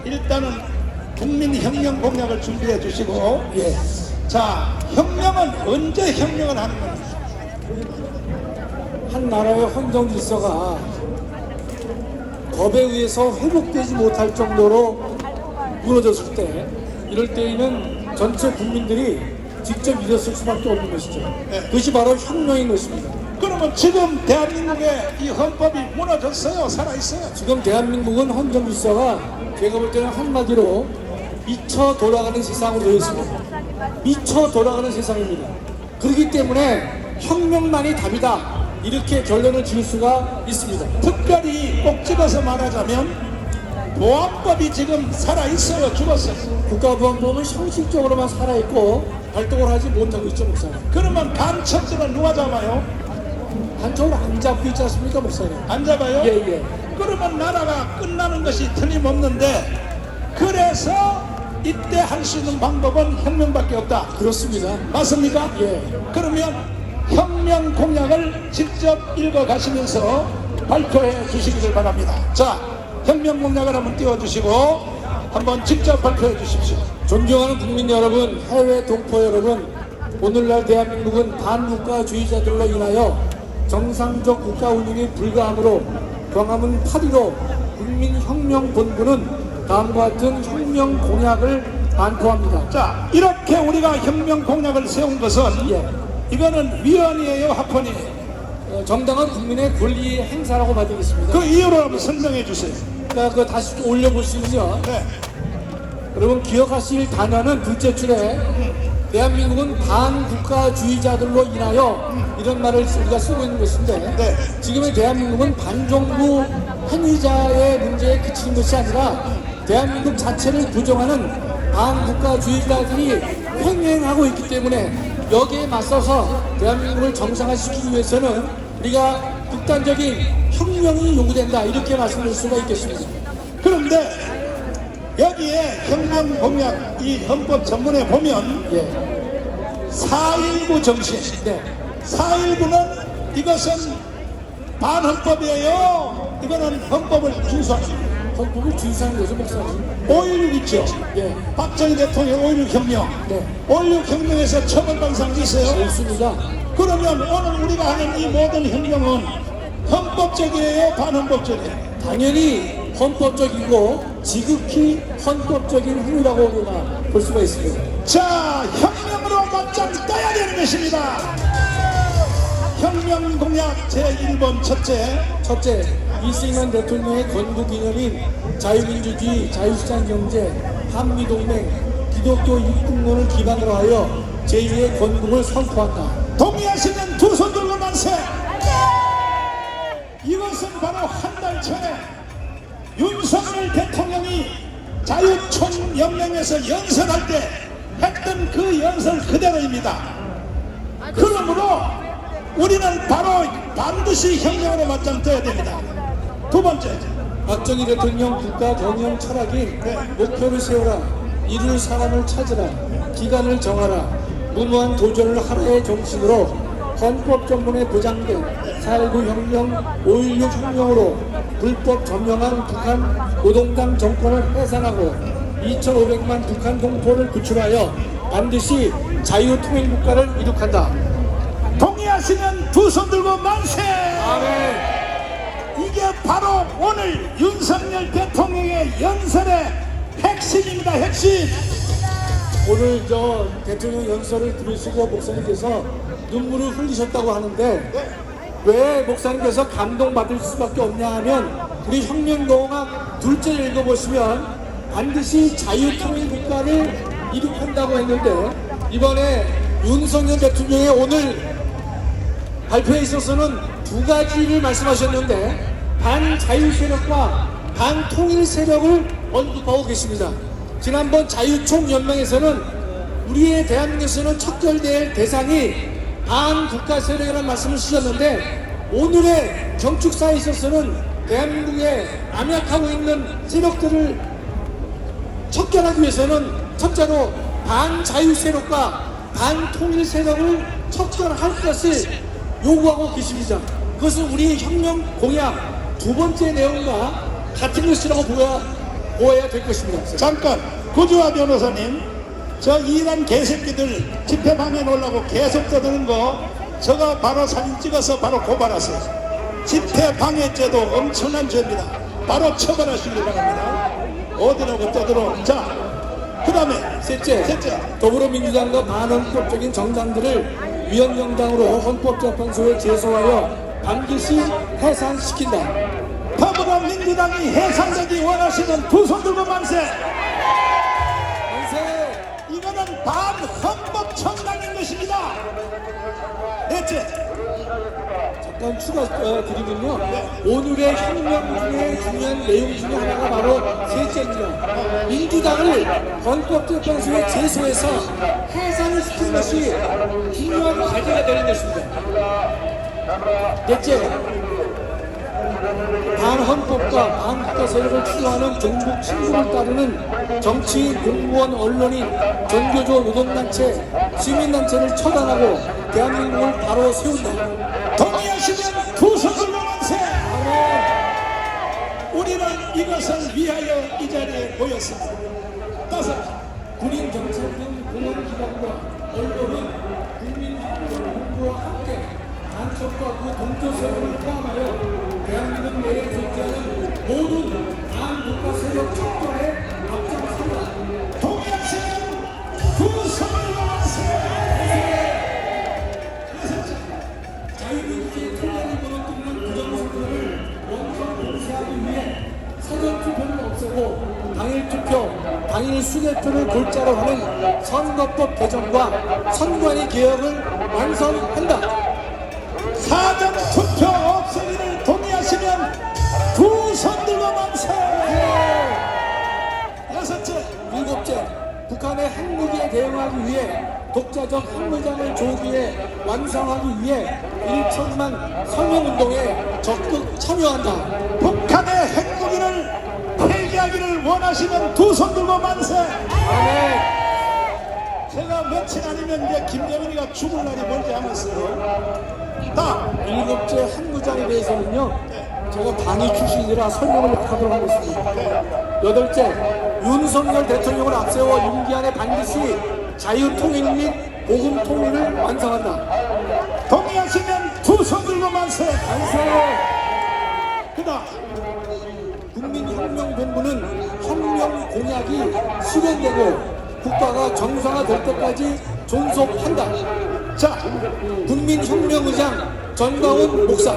일단은 국민혁명 공약을 준비해 주시고, 예. 자, 혁명은 언제 혁명을 하는 겁니까? 한 나라의 헌정 질서가 법에 의해서 회복되지 못할 정도로 무너졌을 때, 이럴 때에는 전체 국민들이 직접 일어설 수밖에 없는 것이죠. 네. 그것이 바로 혁명인 것입니다. 그러면 지금 대한민국의 이 헌법이 무너졌어요? 살아있어요? 지금 대한민국은 헌정 질서가 제가 볼 때는 한마디로 미쳐 돌아가는 세상으로 되어 있습니다. 미쳐 돌아가는 세상입니다. 그렇기 때문에 혁명만이 답이다, 이렇게 결론을 지을 수가 있습니다. 특별히 꼭 집어서 말하자면 보안법이 지금 살아있어요? 죽었어요? 국가보안법은 형식적으로만 살아있고 발동을 하지 못하고 있죠, 목사님. 그러면 간첩들은 누가 잡아요? 한쪽으로 안 잡고 있지 않습니까, 목사님? 안 잡아요? 예. 그러면 나라가 끝나는 것이 틀림없는데, 그래서 이때 할 수 있는 방법은 혁명밖에 없다. 그렇습니다. 맞습니까? 예. 그러면 혁명 공약을 직접 읽어 가시면서 발표해 주시기를 바랍니다. 자, 혁명 공약을 한번 띄워주시고 한번 직접 발표해 주십시오. 존경하는 국민 여러분, 해외 동포 여러분, 오늘날 대한민국은 반국가주의자들로 인하여 정상적 국가 운영이 불가하므로 광화문 8.15 국민혁명본부는 다음과 같은 혁명 공약을 반포합니다. 자, 이렇게 우리가 혁명 공약을 세운 것은 예. 이거는 위헌이에요, 합헌이에요? 정당한 국민의 권리 행사라고 봐야겠습니다. 그 이유를 한번 설명해 주세요. 그러니까 그 다시 좀 올려보시면요. 네. 여러분 기억하실 단어는 둘째 줄에 대한민국은 반국가주의자들로 인하여 이런 말을 우리가 쓰고 있는 것인데, 네. 지금의 대한민국은 반정부 행위자의 문제에 그치는 것이 아니라 대한민국 자체를 부정하는 반국가주의자들이 횡행하고 있기 때문에 여기에 맞서서 대한민국을 정상화시키기 위해서는 우리가 극단적인 혁명이 요구된다, 이렇게 말씀드릴 수가 있겠습니다. 그런데 여기에 혁명 공약 이 헌법 전문에 보면 예. 4.19 정신, 네. 4.19는 이것은 반헌법이에요. 이거는 헌법을 준수합니다. 헌법을 준수하는 거죠, 목사님. 5.16 있죠. 예. 박정희 대통령 5.16 혁명. 네. 5.16 혁명에서 처벌받은 사람이 있어요. 없습니다. 그러면 오늘 우리가 하는 이 모든 혁명은 헌법적이에요, 반헌법적이에요? 당연히 헌법적이고 지극히 헌법적인 행위라고 우리가 볼 수가 있습니다. 자, 혁명으로 맞짱 떠야 되는 것입니다. 혁명 공약 제1번 첫째, 이승만 대통령의 건국기념인 자유민주주의, 자유시장경제, 한미동맹, 기독교 입국론을 기반으로 하여 제2의 건국을 선포한다. 동의하시는 두 손 들고 만세! 이것은 바로 한 달 전에 윤석열 대통령이 자유총연맹에서 연설할 때 했던 그 연설 그대로입니다. 그러므로 우리는 바로 반드시 혁명으로 맞짱 떠야 됩니다. 두 번째, 박정희 대통령 국가 경영 철학인 목표를 세우라, 이룰 사람을 찾으라, 기간을 정하라, 무모한 도전을 하라의 정신으로 헌법 전문에 보장된 4.19 혁명, 5.16 혁명으로 불법 점령한 북한 노동당 정권을 해산하고 2,500만 북한 동포를 구출하여 반드시 자유통일국가를 이룩한다. 동의하시는 두 손 들고 만세! 아멘. 이게 바로 오늘 윤석열 대통령의 연설의 핵심입니다. 핵심. 오늘 저 대통령 연설을 들으시고 목사님께서 눈물을 흘리셨다고 하는데, 왜 목사님께서 감동받을 수밖에 없냐 하면, 우리 혁명공학 둘째 읽어보시면 반드시 자유통일국가를 이룩한다고 했는데, 이번에 윤석열 대통령의 오늘 발표에 있어서는 두 가지를 말씀하셨는데, 반자유 세력과 반통일 세력을 언급하고 계십니다. 지난번 자유총연맹에서는 우리의 대한민국에서는 척결될 대상이 반국가 세력이라는 말씀을 쓰셨는데, 오늘의 경축사에 있어서는 대한민국에 암약하고 있는 세력들을 척결하기 위해서는 첫째로 반자유 세력과 반통일 세력을 척결할 것을 요구하고 계십니다. 그것은 우리 혁명 공약 두 번째 내용과 같은 것이라고 보아야 될 것입니다. 잠깐 구주화 변호사님, 저 이란 개새끼들 집회방에 놓으려고 계속 떠드는 거 저가 바로 사진 찍어서 바로 고발하세요. 집회방해죄도 엄청난 죄입니다. 바로 처벌하시길 바랍니다. 어디라고 떠들어. 자, 그 다음에 셋째, 더불어민주당과 반헌법적인 정당들을 위헌정당으로 헌법재판소에 제소하여 반드시 해산시킨다. 더불어민주당이 해산되기 원하시는 두 손 들고 만세. 만세! 이거는 반헌법 정당인 것입니다. 넷째, 잠깐 추가 드리면요. 오늘의 혁명 중에 중요한 내용 중에 하나가 바로 셋째입니다. 민주당을 헌법재판소에 제소해서 해산을 시키는 것이 중요한 과제가 되는 것입니다. 넷째, 반헌법과 반국가 세력을 추구하는 종북 친구를 따르는 정치인, 공무원, 언론인, 종교조, 노동단체, 시민단체를 처단하고 대한민국을 바로 세운다. 동의하시면 두 손 들고 만세. 우리는 이것을 위하여 이 자리에 모였습니다. 다섯, 군인, 경찰 등 공안기관과 언론은 국민정부와 함께 간첩과 그 동조 세력을 포함하여 대한민국 내에 존재하는 모든 반국가 세력 척결에 앞장선다. 동의하시면 두 손 들고 만세. 자유민주주의 통일을 무너뜨리는 부정선거를 원천 봉쇄하기 위해 사전투표를 없애고 당일투표, 당일 수개표를 골자로 하는 선거법 개정과 선관위 개혁을 완성한다. 사전 투표 없애기를 동의하시면 두 손 들고 만세. 여섯째, 일곱째, 북한의 핵무기에 대응하기 위해 독자적 핵무장을 조기에 완성하기 위해 1천만 서명운동에 적극 참여한다. 북한의 핵무기를 폐기하기를 원하시면 두 손 들고 만세. 아멘. 제가 며칠 아니면 이제 김정은이가 죽을 날이 멀지 않았어요. 다 일곱째 핵무장에 대해서는요, 제가 방위 출신이라 설명을 하도록 하겠습니다. 여덟째, 윤석열 대통령을 앞세워 임기 안에 반드시 자유통일 및 복음통일을 완성한다. 동의하시면 두 손 들고 만세. 만세! 그다음 국민혁명본부는 혁명 공약이 실현되고 국가가 정상화될 때까지 존속한다. 자, 국민혁명의장 전광훈 목사.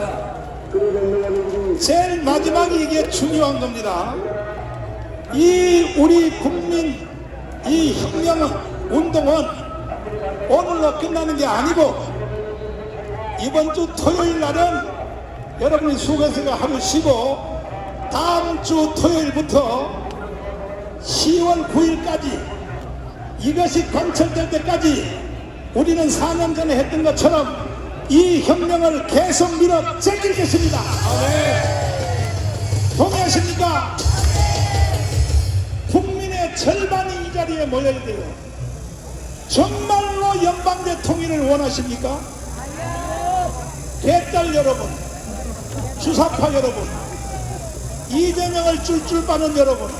제일 마지막에 이게 중요한 겁니다. 이 우리 국민 이 혁명 운동은 오늘로 끝나는 게 아니고 이번 주 토요일 날은 여러분이 수고해서 하루 쉬고 다음 주 토요일부터 10월 9일까지 이것이 관철될 때까지 우리는 4년 전에 했던 것처럼 이 혁명을 계속 밀어 제낄 것입니다. 동의하십니까? 국민의 절반이 이 자리에 모여야 돼요. 정말로 연방제 통일을 원하십니까? 개딸 여러분, 주사파 여러분, 이재명을 쫄쫄 빠는 여러분,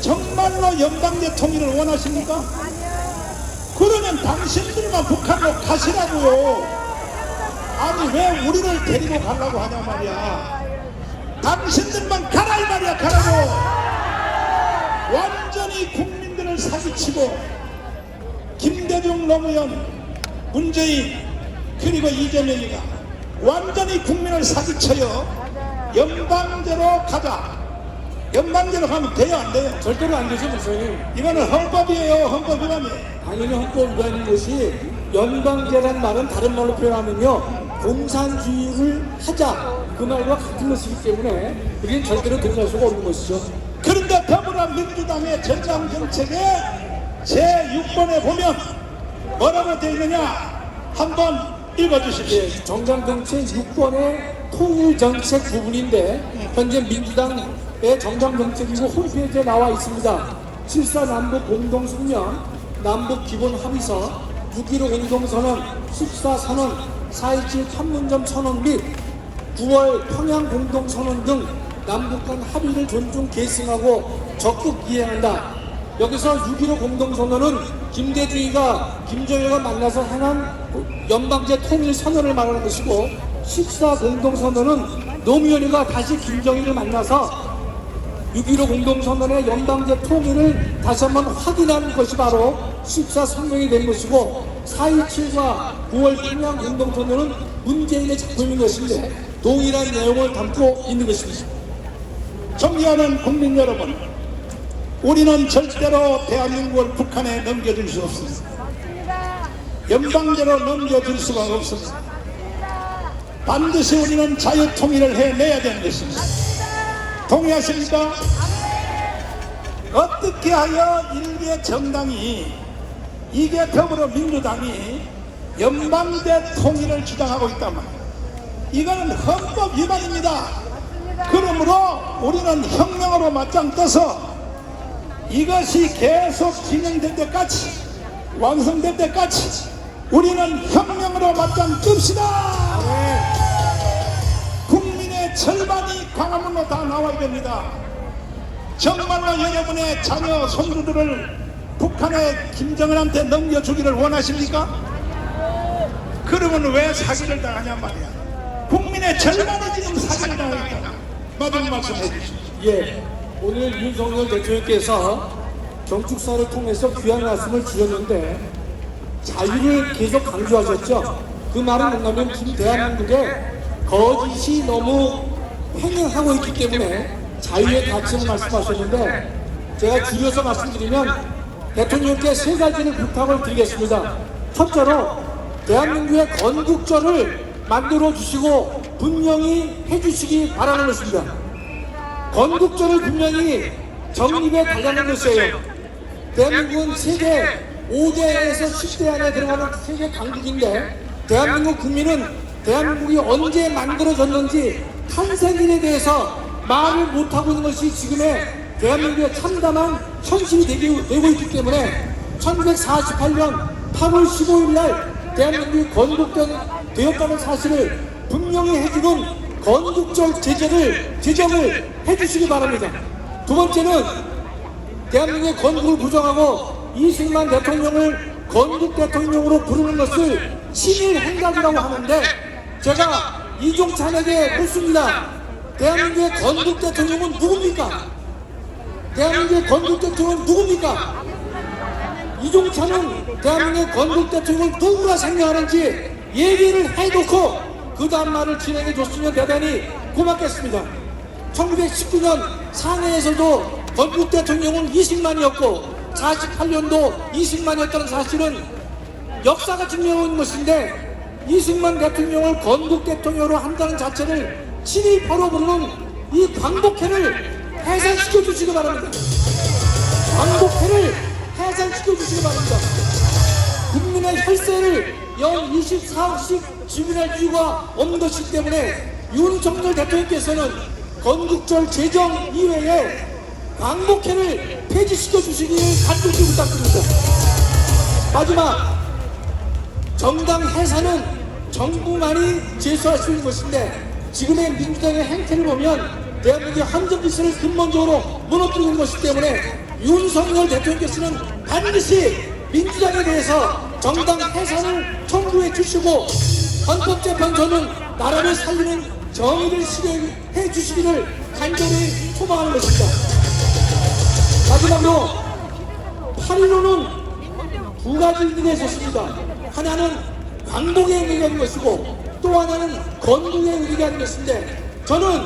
정말로 연방제 통일을 원하십니까? 그러면 당신들만 북한으로 가시라고요. 아니 왜 우리를 데리고 가려고 하냐 말이야. 당신들만 가라 이 말이야. 가라고. 완전히 국민들을 사기치고 김대중, 노무현, 문재인 그리고 이재명이가 완전히 국민을 사기쳐요. 연방제로 가자. 연방제로 가면 돼요 안 돼요? 절대로 안 되죠, 목사님. 이거는 헌법이에요. 헌법 위반이에요. 당연히 헌법 위반인 것이 연방제라는 말은 다른 말로 표현하면요, 공산주의를 하자 그 말과 같은 것이기 때문에 우리는 절대로 들어갈 수가 없는 것이죠. 그런데 더불어민주당의 전장정책의 제6번에 보면 뭐라고 되어 있느냐 한번 읽어주십시오. 정장정책 6번의 통일정책 부분인데 현재 민주당의 정장정책이고 홈페이지에 나와 있습니다. 7.4 남북 공동성명, 남북 기본합의서, 6.15 공동선언, 14선언, 4.27 판문점 선언 및 9월 평양 공동선언 등 남북 간 합의를 존중 계승하고 적극 이행한다. 여기서 6.15 공동선언은 김대중이가 김정일과 만나서 행한 연방제 통일 선언을 말하는 것이고, 14 공동선언은 노무현이가 다시 김정일을 만나서 6.15 공동선언의 연방제 통일을 다시 한번 확인하는 것이 바로 14 성명이 된 것이고, 4.27과 9월 평양 공동선언은 문재인의 작품인 것인데 동일한 내용을 담고 있는 것입니다. 존경하는 국민 여러분, 우리는 절대로 대한민국을 북한에 넘겨줄 수 없습니다. 연방제로 넘겨줄 수가 없습니다. 반드시 우리는 자유통일을 해내야 되는 것입니다. 동의하십니까? 어떻게 하여 일개 정당이, 이게 더불어민주당이 연방제 통일을 주장하고 있단 말이에요. 이거는 헌법 위반입니다. 그러므로 우리는 혁명으로 맞짱 떠서 이것이 계속 진행될 때까지, 완성될 때까지 우리는 혁명으로 맞짱 뜹시다. 국민의 절반이 광화문으로 다 나와야 됩니다. 정말로 여러분의 자녀 손주들을 북한의 김정은한테 넘겨주기를 원하십니까? 그러면 왜 사기를 당하냔 말이야. 국민의 절반이 지금 사기를 당하니까. 마지막 말씀 해주십시오. 예, 오늘 윤석열 대통령께서 경축사를 통해서 귀한 말씀을 주셨는데 자유를 계속 강조하셨죠. 그 말은 뭐냐면 지금 대한민국에 거짓이 너무 횡행하고 있기 때문에 자유의 가치를 말씀하셨는데, 제가 줄여서 말씀드리면 대통령께 세 가지를 부탁을 드리겠습니다. 첫째로 대한민국의 건국절을 만들어 주시고 분명히 해주시기 바라는 것입니다. 건국절을 분명히 정립에 달라는 것이에요. 대한민국은 세계 5대에서 10대 안에 들어가는 세계 강국인데, 대한민국 국민은 대한민국이 언제 만들어졌는지 탄생일에 대해서 말을 못하고 있는 것이 지금의 대한민국의 참담한 현실이 되고 있기 때문에 1948년 8월 15일 날 대한민국이 건국되었다는 사실을 분명히 해주는 건국절 제정을 해주시기 바랍니다. 두 번째는 대한민국의 건국을 부정하고 이승만 대통령을 건국 대통령으로 부르는 것을 친일 행각이라고 하는데, 제가 이종찬에게 묻습니다. 대한민국의 건국 대통령은 누굽니까? 대한민국의 건국 대통령은 누굽니까? 이종찬은 대한민국의 건국 대통령을 누구가 생각하는지 얘기를 해놓고 그 다음 말을 진행해 줬으면 대단히 고맙겠습니다. 1919년 상해에서도 건국 대통령은 이승만이었고 48년도 이승만이었다는 사실은 역사가 증명하고 있는 것인데, 이승만 대통령을 건국 대통령으로 한다는 자체를 친일파로 부르는 이 광복회를 해산시켜 주시기 바랍니다. 광복회를 해산시켜 주시기 바랍니다. 국민의 혈세를 연 24억씩 지불할 이유가 없는 것이기 때문에 윤석열 대통령께서는 건국절 제정 이외에 광복회를 폐지시켜 주시기를 간곡히 부탁드립니다. 마지막, 정당 해산은 정부만이 제소할 수 있는 것인데 지금의 민주당의 행태를 보면 대한민국의 헌정질서를 근본적으로 무너뜨리는 것이기 때문에 윤석열 대통령께서는 반드시 민주당에 대해서 정당 해산을 청구해 주시고 헌법재판소는 나라를 살리는 정의를 실현해 주시기를 간절히 소망하는 것입니다. 마지막으로 8.15는 두 가지 의미가 있었습니다. 하나는 광복의 의미가 있는 것이고 또 하나는 건국의 의미가 있는 것인데, 저는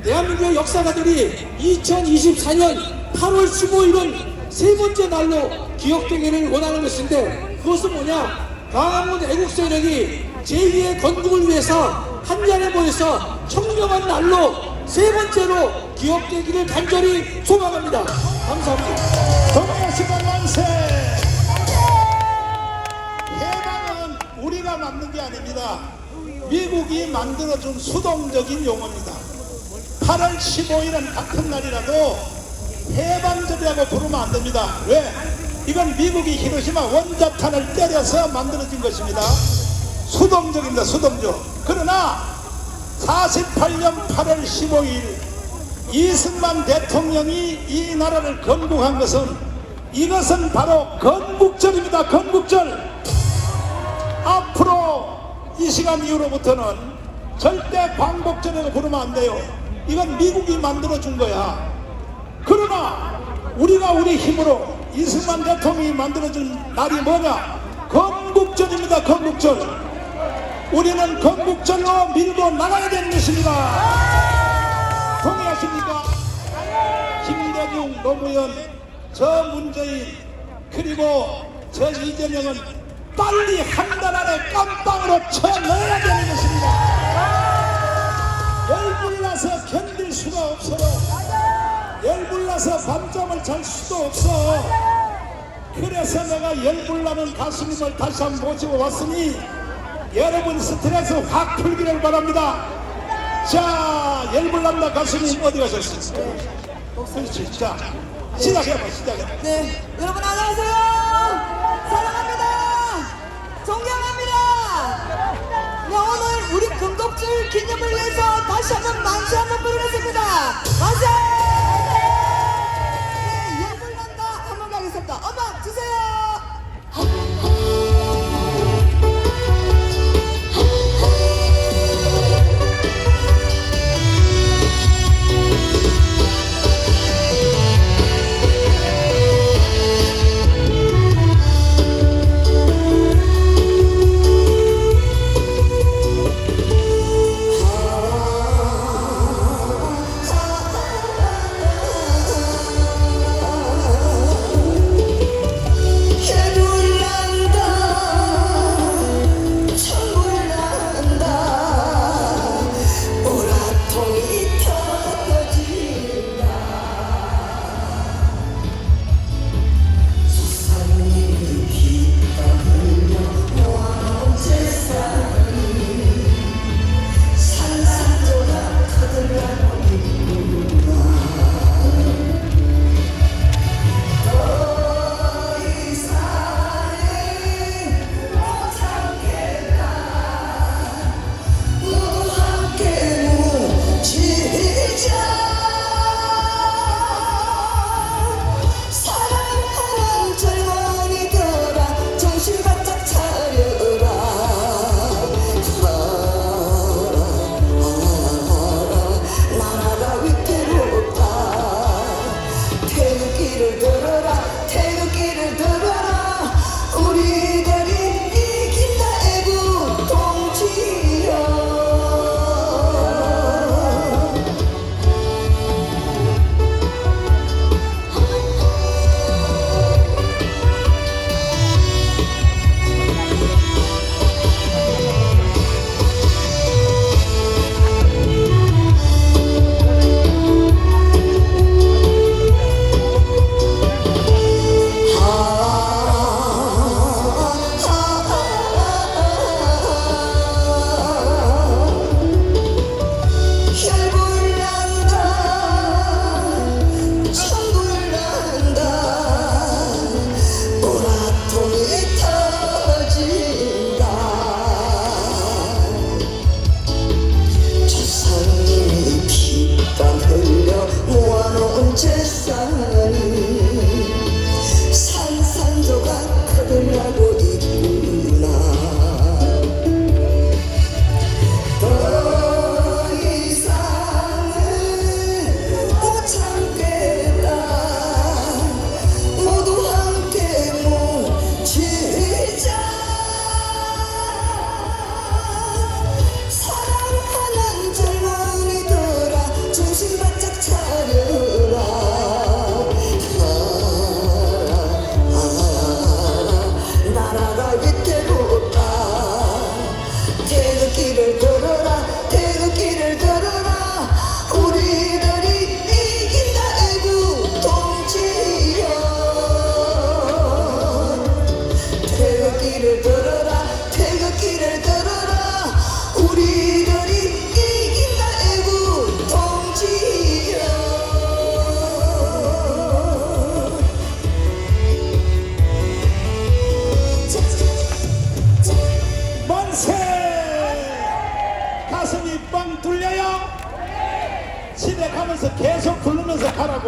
대한민국의 역사가들이 2024년 8월 15일은 세 번째 날로 기억되기를 원하는 것인데, 그것은 뭐냐? 광화문 애국 세력이 제2의 건국을 위해서 한잔에 모여서 혁명한 날로 세 번째로 기억되기를 간절히 소망합니다. 감사합니다. 동해시간 만세! 해방은 우리가 만든 게 아닙니다. 미국이 만들어준 수동적인 용어입니다. 8월 15일은 같은 날이라도 해방절이라고 부르면 안 됩니다. 왜? 이건 미국이 히로시마 원자탄을 때려서 만들어진 것입니다. 수동적입니다. 수동적. 그러나 48년 8월 15일 이승만 대통령이 이 나라를 건국한 것은 이것은 바로 건국절입니다. 건국절. 앞으로 이 시간 이후로부터는 절대 광복절이라고 부르면 안 돼요. 이건 미국이 만들어준 거야. 그러나 우리가 우리 힘으로 이승만 대통령이 만들어준 날이 뭐냐? 건국절입니다. 건국절. 우리는 건국절로 밀고 나가야 되는 것입니다. 동의하십니까? 김대중, 노무현, 저 문재인 그리고 저 이재명은 빨리 한 달 안에 깜빵으로 쳐넣어야 되는 것입니다. 열불나서 견딜 수가 없어. 열불나서 밤잠을 잘 수도 없어. 그래서 내가 열불나는 가수님을 다시 한번 모시고 왔으니 여러분 스트레스 확 풀기를 바랍니다. 자, 열불난다 가수님 어디 가셨어요? 그렇지. 자, 시작해봐. 시작해봐. 네, 여러분 안녕하세요. 사랑합니다. 존경합니다. 네, 오늘 우리 건국절 기념을 위해서 다시 한번 만세 한번 부르겠습니다. 만세! 네, 열불난다 한번 가겠습니다. 음악 주세요.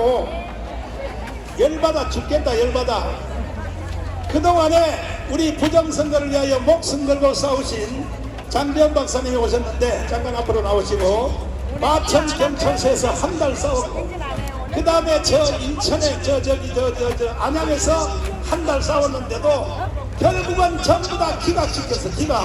하고 열받아 죽겠다. 열받아. 그동안에 우리 부정선거를 위하여 목숨 걸고 싸우신 장대현 박사님이 오셨는데 잠깐 앞으로 나오시고 마천 경찰서에서 한 달 싸웠고 그 다음에 저 인천에 저 안양에서 한 달 싸웠는데도 결국은 전부 다 기각시켰어. 기각.